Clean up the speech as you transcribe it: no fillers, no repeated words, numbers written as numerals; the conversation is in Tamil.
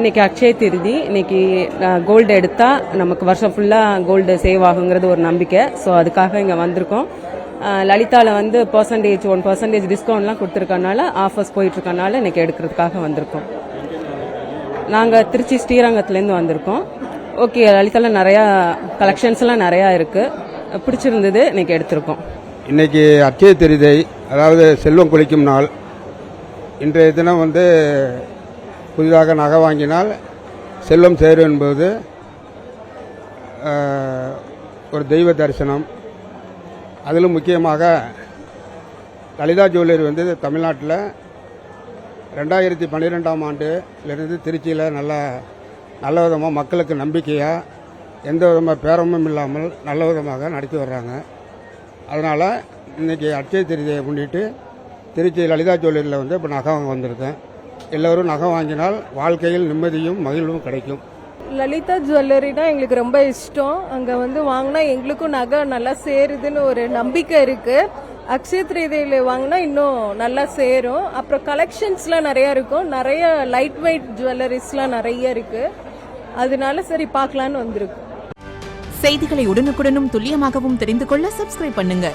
இன்னைக்கு அக்ஷய திருதி. இன்னைக்கு கோல்டு எடுத்தா நமக்கு வருஷம் ஃபுல்லா கோல்டு சேவ் ஆகுங்கிறது ஒரு நம்பிக்கை. ஸோ அதுக்காக இங்க வந்திருக்கோம். லலிதால வந்து 1% டிஸ்கவுண்ட்லாம் கொடுத்துருக்கனால, ஆஃபர்ஸ் போயிட்டு இருக்கனால இன்னைக்கு எடுக்கிறதுக்காக வந்திருக்கோம். நாங்க திருச்சி ஸ்ரீரங்கத்துலேருந்து வந்திருக்கோம். ஓகே, லலிதால நிறையா கலெக்ஷன்ஸ்லாம் நிறையா இருக்கு, பிடிச்சிருந்தது, இன்னைக்கு எடுத்திருக்கோம். இன்னைக்கு அக்ஷய திருதை, அதாவது செல்வம் கொளிக்கும் நாள். இன்றைய தினம் வந்து புதிதாக நகை வாங்கினால் செல்வம் சேரும் என்பது ஒரு தெய்வ தரிசனம். அதிலும் முக்கியமாக லலிதா ஜுவல்லரி வந்து தமிழ்நாட்டில் 2012ஆம் ஆண்டிலிருந்து திருச்சியில் நல்ல விதமாக மக்களுக்கு நம்பிக்கையாக எந்த விதமாக பேரமும் இல்லாமல் நல்ல விதமாக நடத்தி வர்றாங்க. அதனால் இன்றைக்கி அட்சய திருதியை முன்னிட்டு திருச்சி லலிதா ஜுவல்லரியில் வந்து இப்போ நகை வாங்க வந்திருக்கேன். எல்லோரும் நகை வாங்கினால் வாழ்க்கையில் நிம்மதியும் மகிழ்வும் கிடைக்கும். லலிதா ஜுவல்லரினா எங்களுக்கு ரொம்ப இஷ்டம். அங்கே வந்து வாங்கினா எங்களுக்கும் நகை நல்லா சேருதுன்னு ஒரு நம்பிக்கை இருக்கு. அக்ஷய திருதியில் வாங்கினா இன்னும் நல்லா சேரும். அப்புறம் கலெக்ஷன்ஸ்லாம் நிறைய இருக்கும், நிறைய லைட் வெயிட் ஜுவல்லரிஸ்லாம் நிறைய இருக்கு. அதனால சரி பார்க்கலான்னு வந்திருக்கும். செய்திகளை உடனுக்குடனும் துல்லியமாகவும் தெரிந்து கொள்ள சப்ஸ்கிரைப் பண்ணுங்க.